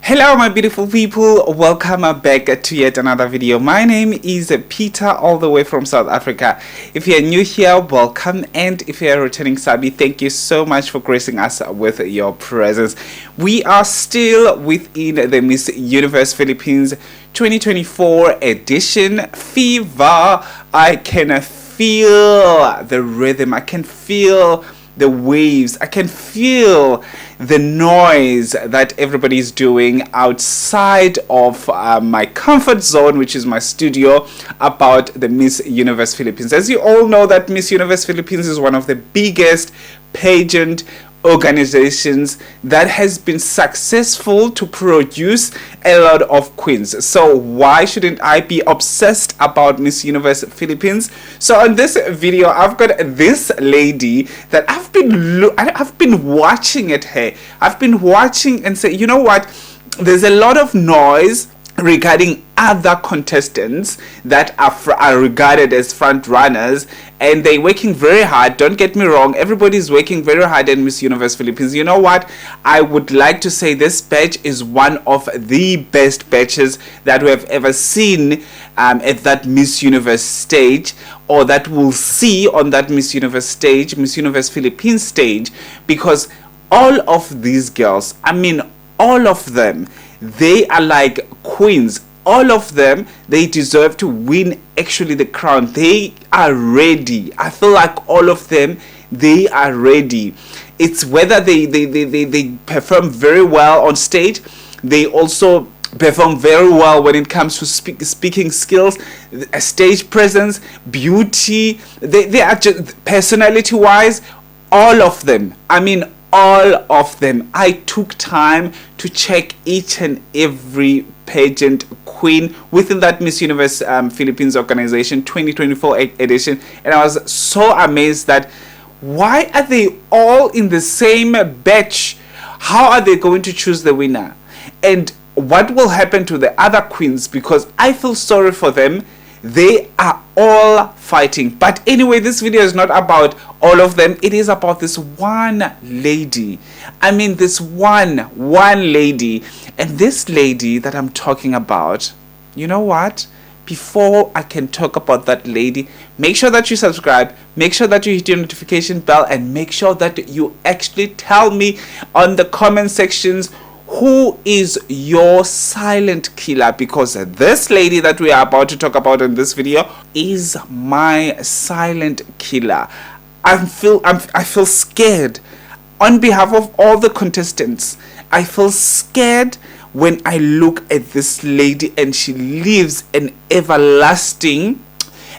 Hello my beautiful people, welcome back to yet another video. My name is Peter, all the way from South Africa. If you're new here, welcome, and if you're a returning Sabi, thank you so much for gracing us with your presence. We are still within the Miss Universe Philippines 2024 edition fever. I can feel the rhythm, I can feel the waves, I can feel the noise that everybody is doing outside of my comfort zone, which is my studio, about the Miss Universe Philippines. As you all know, that Miss Universe Philippines is one of the biggest pageant organizations that has been successful to produce a lot of queens. So why shouldn't I be obsessed about Miss Universe Philippines? So in this video, I've got this lady that I've been watching at her. I've been watching and say, you know what? There's a lot of noise regarding other contestants that are regarded as front runners, and they're working very hard. Don't get me wrong, everybody's working very hard in Miss Universe Philippines. You know what, I would like to say this batch is one of the best batches that we have ever seen at that Miss Universe stage, or that we'll see on that Miss Universe stage, Miss Universe Philippines stage, because all of these girls, I mean all of them, they are like queens. All of them, they deserve to win actually the crown. They are ready. I feel like all of them, they are ready. It's whether they perform very well on stage. They also perform very well when it comes to speaking skills, stage presence, beauty. They are just personality wise, all of them. I mean all of them. I took time to check each and every pageant queen within that Miss Universe Philippines organization 2024 edition, and I was so amazed that why are they all in the same batch? How are they going to choose the winner? And what will happen to the other queens? Because I feel sorry for them. They are all fighting. But anyway, this video is not about all of them. It is about this one lady. I mean, this one lady. And this lady that I'm talking about, you know what? Before I can talk about that lady, make sure that you subscribe, make sure that you hit your notification bell, and make sure that you actually tell me on the comment sections who is your silent killer, because this lady that we are about to talk about in this video is my silent killer. I feel scared on behalf of all the contestants. I feel scared when I look at this lady, and she lives an everlasting.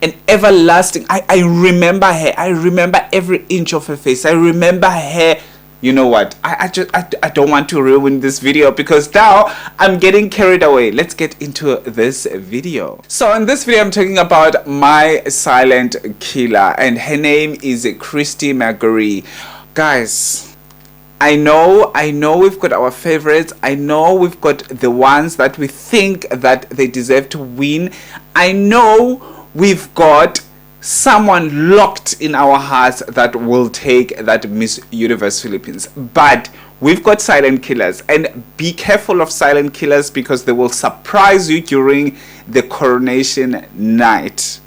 I remember her. I remember every inch of her face. I remember her. You know what, I don't want to ruin this video, because now I'm getting carried away. Let's get into this video. So in this video, I'm talking about my silent killer, and her name is Christy Margery. Guys, I know we've got our favorites. I know we've got the ones that we think that they deserve to win. I know we've got someone locked in our hearts that will take that Miss Universe Philippines, but we've got silent killers, and be careful of silent killers, because they will surprise you during the coronation night.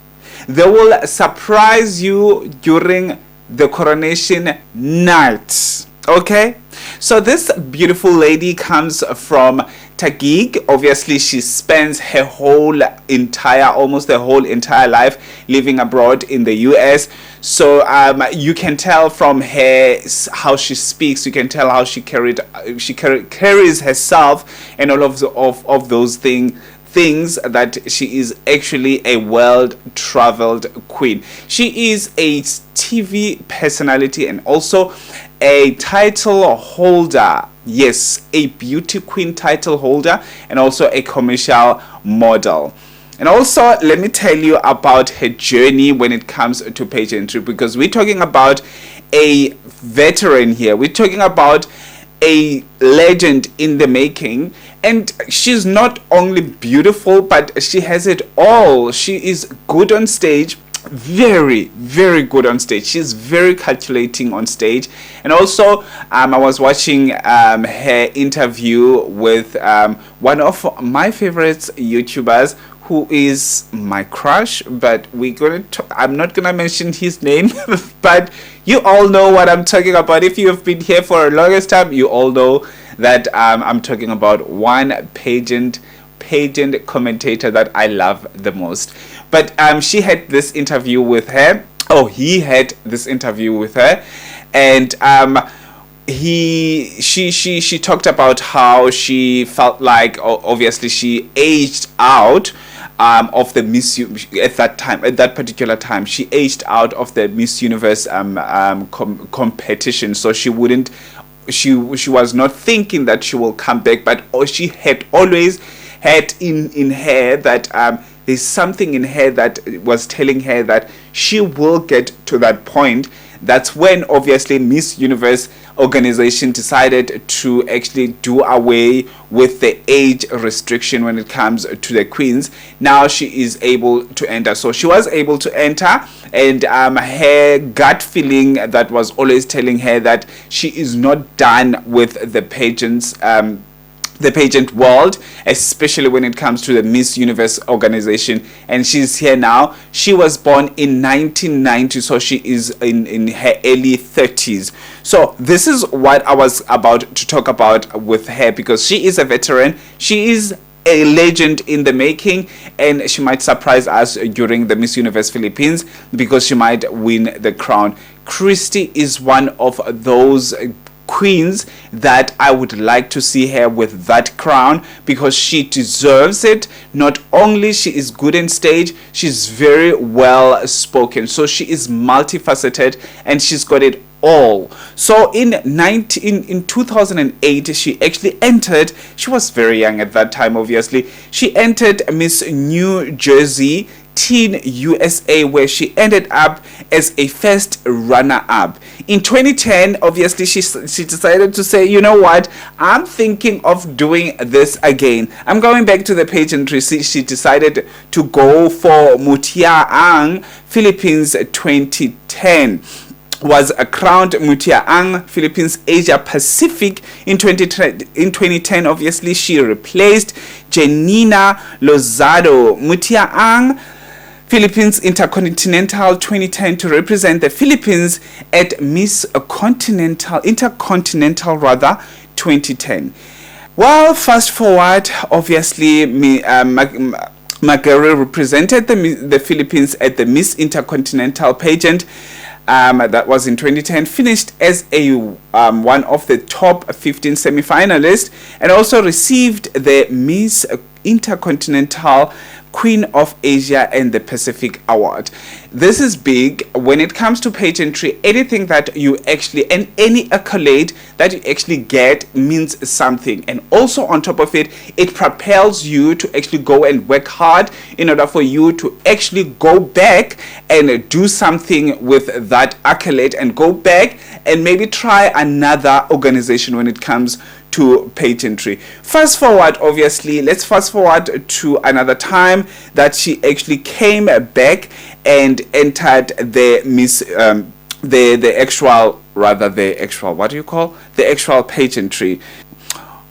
They will surprise you during the coronation night. Okay, so this beautiful lady comes from Taguig. Obviously, she spends her almost the whole entire life living abroad in the US. So you can tell from her how she speaks. You can tell how she carries herself, and all of those things that she is actually a world-traveled queen. She is a TV personality and also a title holder. Yes, a beauty queen title holder, and also a commercial model. And also, let me tell you about her journey when it comes to pageantry, because we're talking about a veteran here. We're talking about a legend in the making, and she's not only beautiful, but she has it all. She is good on stage. very, very good on stage. She's very calculating on stage. And also, I was watching her interview with one of my favorites YouTubers, who is my crush, but I'm not gonna mention his name, but you all know what I'm talking about. If you have been here for a longest time, you all know that I'm talking about one pageant commentator that I love the most. But she had this interview with her. Oh, he had this interview with her, and she talked about how she felt like, obviously she aged out of the at that particular time. She aged out of the Miss Universe competition, so she was not thinking that she will come back, but she had always had in her that there's something in her that was telling her that she will get to that point. That's when obviously Miss Universe organization decided to actually do away with the age restriction when it comes to the queens. Now she is able to enter. So she was able to enter, and her gut feeling that was always telling her that she is not done with the pageants, the pageant world, especially when it comes to the Miss Universe organization, and she's here now. She was born in 1990, so she is in her early 30s. So this is what I was about to talk about with her, because she is a veteran, she is a legend in the making, and she might surprise us during the Miss Universe Philippines because she might win the crown. Christy is one of those queens that I would like to see her with that crown, because she deserves it. Not only she is good on stage, she's very well spoken, so she is multifaceted and she's got it all. So in 2008 she actually entered, she was very young at that time, obviously. She entered Miss New Jersey Teen USA, where she ended up as a first runner-up. In 2010, obviously, she decided to say, you know what, I'm thinking of doing this again. I'm going back to the pageantry. She decided to go for Mutia Ang Philippines 2010. Was crowned Mutia Ang Philippines Asia Pacific in 2010. Obviously, she replaced Janina Lozado. Mutia Ang Philippines Intercontinental 2010 to represent the Philippines at Miss Intercontinental 2010. Well, fast forward, obviously, Marguerite represented the Philippines at the Miss Intercontinental pageant. That was in 2010, finished as a one of the top 15 semi-finalists, and also received the Miss Intercontinental Queen of Asia and the Pacific Award. This is big when it comes to pageantry. Anything that you actually, and any accolade that you actually get means something, and also on top of it, it propels you to actually go and work hard in order for you to actually go back and do something with that accolade, and go back and maybe try another organization when it comes to pageantry. Fast forward, obviously, let's fast forward to another time that she actually came back and entered the actual pageantry.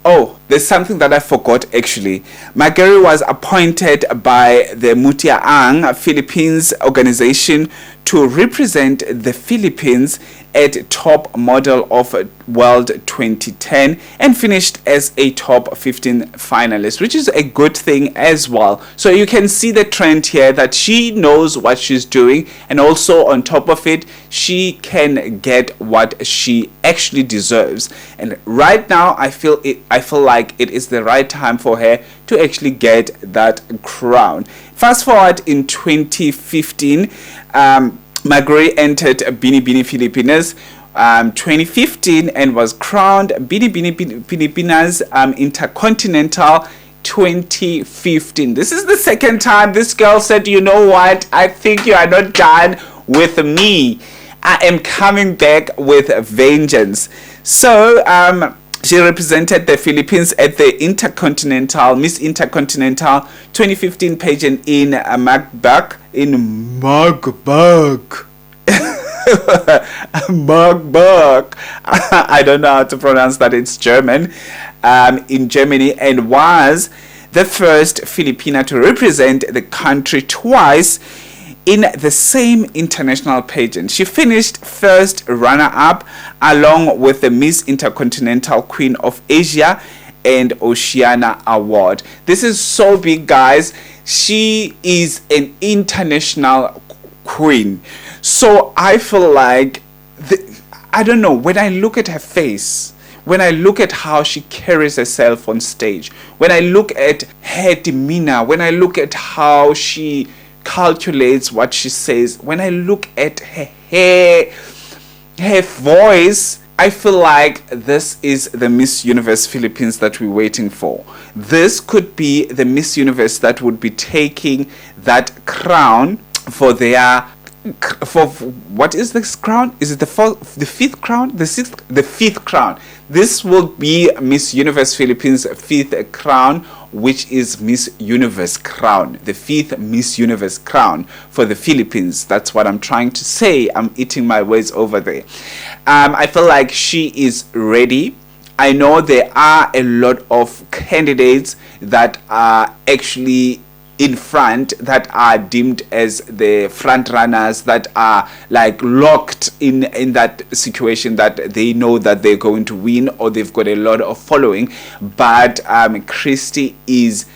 Oh, there's something that I forgot actually. Marguerite was appointed by the Mutia Ang Philippines organization to represent the Philippines at Top Model of World 2010, and finished as a top 15 finalist, which is a good thing as well. So you can see the trend here that she knows what she's doing, and also on top of it, she can get what she actually deserves. And right now, I feel like it is the right time for her to actually get that crown. Fast forward in 2015, Marguerite entered Bini Bini Filipinas 2015 and was crowned Bini Bini Filipinas Intercontinental 2015. This is the second time this girl said, you know what, I think you are not done with me. I am coming back with vengeance. So She represented the Philippines at the Miss Intercontinental 2015 pageant in Magburg. Magburg. I don't know how to pronounce that. It's German. In Germany, and was the first Filipina to represent the country twice in the same international pageant. She finished first runner-up along with the Miss Intercontinental Queen of Asia and Oceania Award. This is so big, guys. She is an international queen. So I feel like, I don't know, when I look at her face, when I look at how she carries herself on stage, when I look at her demeanor, when I look at how she calculates what she says, when I look at her voice, I feel like this is the Miss Universe Philippines that we're waiting for. This could be the Miss Universe that would be taking that crown for their, for what is this crown? Is it the fifth crown? The fifth crown. This will be Miss Universe Philippines' fifth crown, which is Miss Universe crown, the fifth Miss Universe crown for the Philippines. That's what I'm trying to say. I'm eating my words over there. I feel like she is ready. I know there are a lot of candidates that are actually in front, that are deemed as the front runners, that are like locked in that situation, that they know that they're going to win, or they've got a lot of following. But Christy is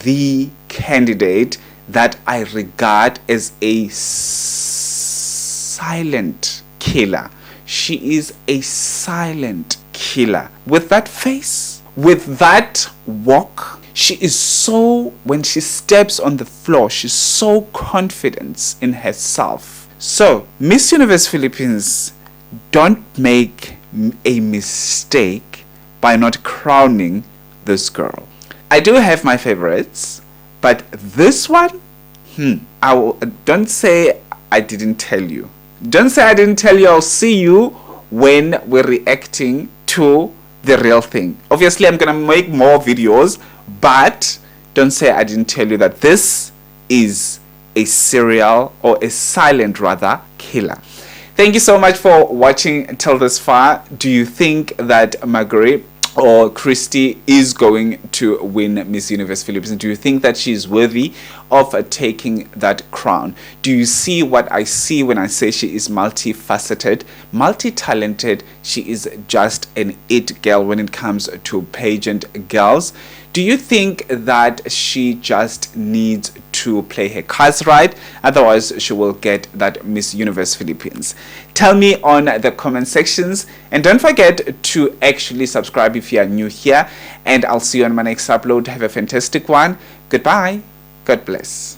the candidate that I regard as a silent killer. She is a silent killer. With that face, with that walk, she is so, when she steps on the floor, she's so confident in herself. So, Miss Universe Philippines, don't make a mistake by not crowning this girl. I do have my favorites, but this one, don't say I didn't tell you. Don't say I didn't tell you. I'll see you when we're reacting to the real thing. Obviously, I'm gonna make more videos, but don't say I didn't tell you that this is a serial, or a silent rather, killer. Thank you so much for watching until this far. Do you think that Marguerite or Christy is going to win Miss Universe Philippines? Do you think that she is worthy of taking that crown? Do you see what I see when I say she is multifaceted, multi-talented? She is just an it girl when it comes to pageant girls. Do you think that she just needs to play her cards right? Otherwise, she will get that Miss Universe Philippines. Tell me on the comment sections, and don't forget to actually subscribe if you are new here, and I'll see you on my next upload. Have a fantastic one. Goodbye. God bless.